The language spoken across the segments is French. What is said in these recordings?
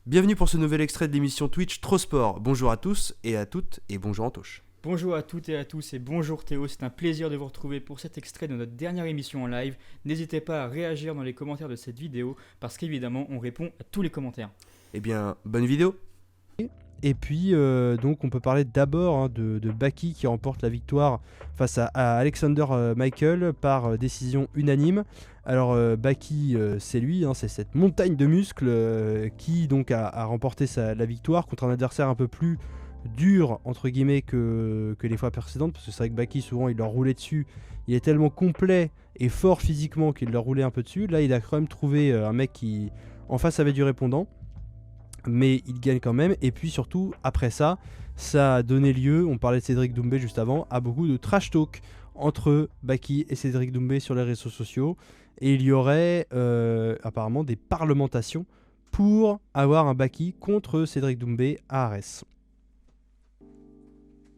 Bienvenue pour ce nouvel extrait de l'émission Twitch Trop Sport. Bonjour à tous et à toutes et bonjour Antoche. Bonjour à toutes et à tous et bonjour Théo, c'est un plaisir de vous retrouver pour cet extrait de notre dernière émission en live. N'hésitez pas à réagir dans les commentaires de cette vidéo parce qu'évidemment on répond à tous les commentaires. Eh bien, bonne vidéo. Et puis, donc, on peut parler d'abord de Baki qui remporte la victoire face à Alexander Michael par décision unanime. Alors, Baki, c'est lui, c'est cette montagne de muscles qui donc a remporté la victoire contre un adversaire un peu plus dur, entre guillemets, que les fois précédentes. Parce que c'est vrai que Baki, souvent, il leur roulait dessus. Il est tellement complet et fort physiquement qu'il leur roulait un peu dessus. Là, il a quand même trouvé un mec qui, en face, avait du répondant. Mais il gagne quand même, et puis surtout après ça a donné lieu, on parlait de Cédric Doumbé juste avant, à beaucoup de trash talk entre Baki et Cédric Doumbé sur les réseaux sociaux, et il y aurait apparemment des parlementations pour avoir un Baki contre Cédric Doumbé à Arès.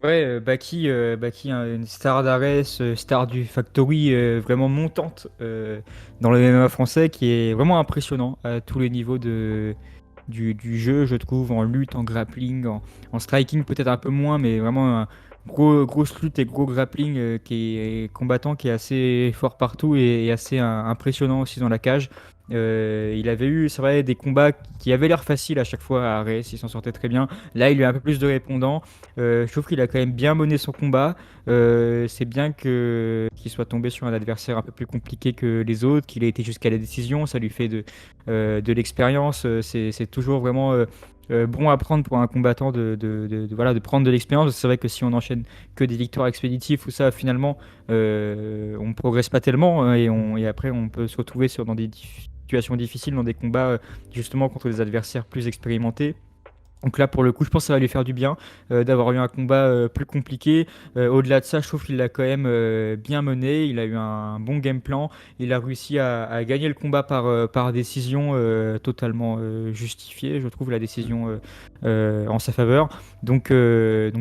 Ouais, Baki, une star d'Arès, star du Factory, vraiment montante dans le MMA français, qui est vraiment impressionnant à tous les niveaux du jeu, je trouve, en lutte, en grappling, en striking peut-être un peu moins, mais vraiment un grosse lutte et gros grappling qui est combattant, qui est assez fort partout et assez impressionnant aussi dans la cage. Il avait eu, c'est vrai, des combats qui avaient l'air faciles à chaque fois à Arès, il s'en sortait très bien. Là, il y a un peu plus de répondants. Je trouve qu'il a quand même bien mené son combat. C'est bien qu'il soit tombé sur un adversaire un peu plus compliqué que les autres, qu'il ait été jusqu'à la décision. Ça lui fait de l'expérience. C'est toujours vraiment bon à prendre pour un combattant voilà, de prendre de l'expérience. C'est vrai que si on enchaîne que des victoires expéditives ou ça, finalement, on ne progresse pas tellement et après on peut se retrouver dans des situations difficiles, dans des combats justement contre des adversaires plus expérimentés. Donc là, pour le coup, je pense que ça va lui faire du bien d'avoir eu un combat plus compliqué. Au-delà de ça, je trouve qu'il l'a quand même bien mené. Il a eu un bon game plan. Il a réussi à gagner le combat par décision totalement justifiée. Je trouve la décision en sa faveur. Donc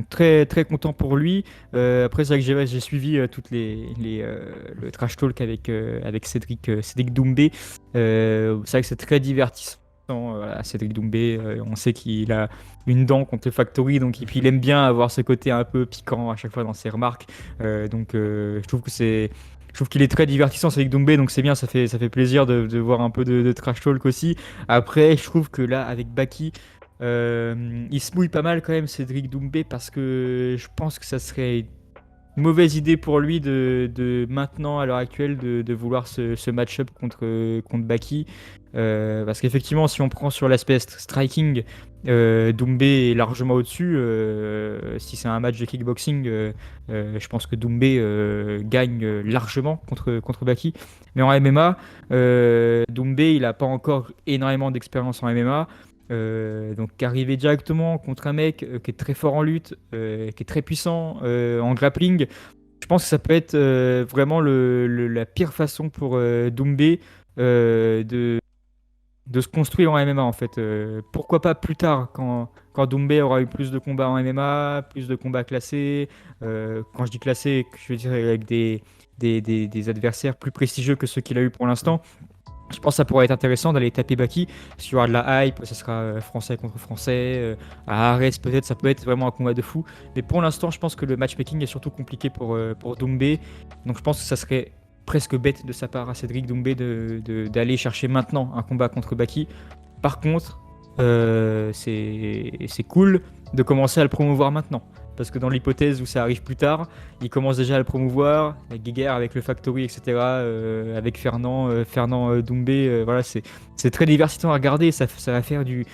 très, très content pour lui. Après, c'est vrai que j'ai suivi le trash talk avec Cédric Doumbé. C'est vrai que c'est très divertissant à Cédric Doumbé. On sait qu'il a une dent contre le Factory, donc et puis il aime bien avoir ce côté un peu piquant à chaque fois dans ses remarques. Je trouve qu'il est très divertissant, Cédric Doumbé, donc c'est bien, ça fait plaisir de voir un peu de trash talk aussi. Après, je trouve que là, avec Baki, il se mouille pas mal quand même, Cédric Doumbé, parce que je pense que ça serait mauvaise idée pour lui de maintenant, à l'heure actuelle, de vouloir ce match-up contre Baki. Parce qu'effectivement, si on prend sur l'aspect striking, Doumbé est largement au-dessus. Si c'est un match de kickboxing, je pense que Doumbé gagne largement contre Baki. Mais en MMA, Doumbé, il n'a pas encore énormément d'expérience en MMA. Donc arriver directement contre un mec qui est très fort en lutte, qui est très puissant en grappling, je pense que ça peut être vraiment la pire façon pour Doumbé de se construire en MMA en fait. Pourquoi pas plus tard quand Doumbé aura eu plus de combats en MMA, plus de combats classés. Quand je dis classés, je veux dire avec des adversaires plus prestigieux que ceux qu'il a eu pour l'instant. Je pense que ça pourrait être intéressant d'aller taper Baki, parce qu'il y aura de la hype, ça sera français contre français, à Arès peut-être, ça peut être vraiment un combat de fou. Mais pour l'instant, je pense que le matchmaking est surtout compliqué pour Doumbé, donc je pense que ça serait presque bête de sa part à Cédric Doumbé d'aller chercher maintenant un combat contre Baki. Par contre, c'est cool de commencer à le promouvoir maintenant. Parce que dans l'hypothèse où ça arrive plus tard, il commence déjà à le promouvoir, avec Guéguerre, avec le Factory, etc., avec Fernand Doumbé. Voilà, c'est très diversifiant à regarder. Ça va faire du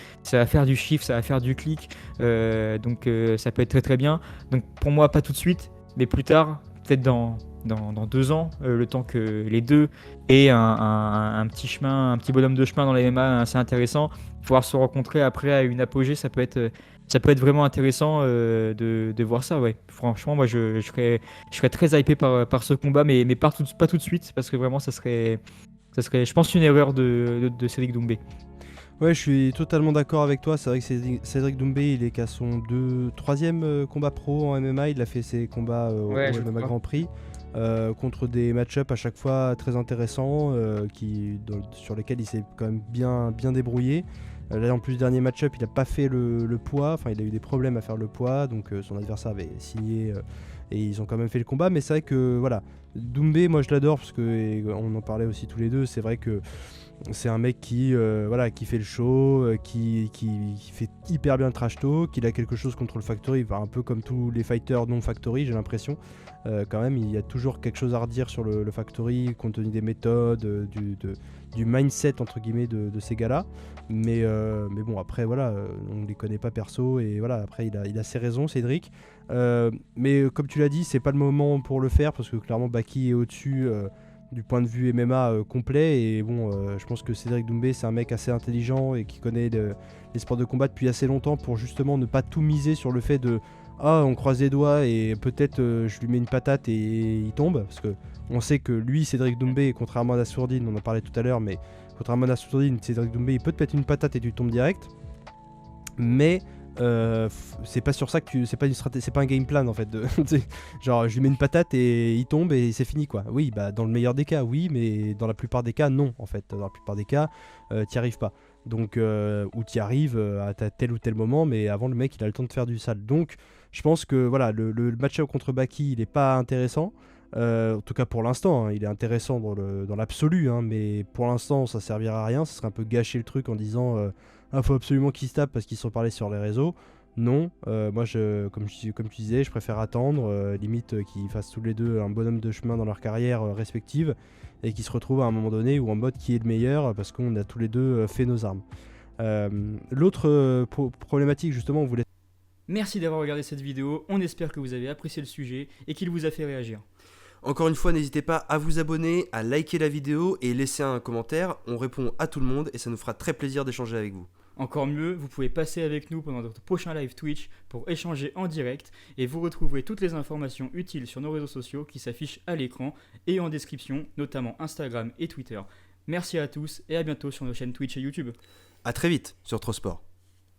chiffre, ça va faire du clic. Donc ça peut être très très bien. Donc pour moi, pas tout de suite, mais plus tard, peut-être dans 2 ans, le temps que les deux aient un petit chemin, un petit bonhomme de chemin dans les MMA assez intéressant. Pouvoir se rencontrer après à une apogée, ça peut être vraiment intéressant de voir ça, ouais. Franchement, moi, je serais très hypé par ce combat, mais pas tout de suite, parce que vraiment, ça serait, je pense, une erreur de Cédric Doumbé. Ouais, je suis totalement d'accord avec toi. C'est vrai que Cédric Doumbé, il est qu'à son troisième combat pro en MMA. Il a fait ses combats Ouais, au je MMA crois. Grand Prix contre des match-ups à chaque fois très intéressants sur lesquels il s'est quand même bien débrouillé. Là, en plus, dernier match-up, il n'a pas fait le poids. Enfin, il a eu des problèmes à faire le poids. Donc, son adversaire avait signé et ils ont quand même fait le combat. Mais c'est vrai que, voilà, Doumbé, moi, je l'adore parce qu'on en parlait aussi tous les deux. C'est vrai que c'est un mec qui fait le show, qui fait hyper bien le trash talk, qu'il a quelque chose contre le Factory, un peu comme tous les fighters non Factory, j'ai l'impression. Quand même, il y a toujours quelque chose à redire sur le Factory, compte tenu des méthodes, du mindset entre guillemets de ces gars-là. Mais bon, après voilà, on ne les connaît pas perso et voilà, après il a ses raisons, Cédric. Mais comme tu l'as dit, c'est pas le moment pour le faire parce que clairement Baki est au-dessus. Du point de vue MMA complet et bon je pense que Cédric Doumbé c'est un mec assez intelligent et qui connaît les sports de combat depuis assez longtemps pour justement ne pas tout miser sur le fait de on croise les doigts et peut-être je lui mets une patate et il tombe parce que on sait que lui Cédric Doumbé contrairement à Nassourdine, on en parlait tout à l'heure, mais contrairement à Nassourdine, Cédric Doumbé il peut te mettre une patate et tu tombes direct, mais c'est pas sur ça que c'est pas une stratégie, c'est pas un game plan en fait genre je lui mets une patate et il tombe et c'est fini quoi. Oui, bah dans le meilleur des cas oui, mais dans la plupart des cas non en fait. Dans la plupart des cas t'y arrives pas. Donc ou t'y arrives à tel ou tel moment, mais avant le mec il a le temps de faire du sale. Donc je pense que voilà, le match-up contre Baki il est pas intéressant. En tout cas pour l'instant, hein, il est intéressant dans l'absolu, hein, mais pour l'instant ça servira à rien, ça serait un peu gâcher le truc en disant faut absolument qu'ils se tapent parce qu'ils sont parlés sur les réseaux. Non, moi comme tu disais, je préfère attendre, limite qu'ils fassent tous les deux un bonhomme de chemin dans leur carrière respective et qu'ils se retrouvent à un moment donné ou en mode qui est le meilleur parce qu'on a tous les deux fait nos armes. L'autre problématique justement, on voulait... Merci d'avoir regardé cette vidéo, on espère que vous avez apprécié le sujet et qu'il vous a fait réagir. Encore une fois, n'hésitez pas à vous abonner, à liker la vidéo et laisser un commentaire. On répond à tout le monde et ça nous fera très plaisir d'échanger avec vous. Encore mieux, vous pouvez passer avec nous pendant notre prochain live Twitch pour échanger en direct et vous retrouverez toutes les informations utiles sur nos réseaux sociaux qui s'affichent à l'écran et en description, notamment Instagram et Twitter. Merci à tous et à bientôt sur nos chaînes Twitch et YouTube. A très vite sur Trosport.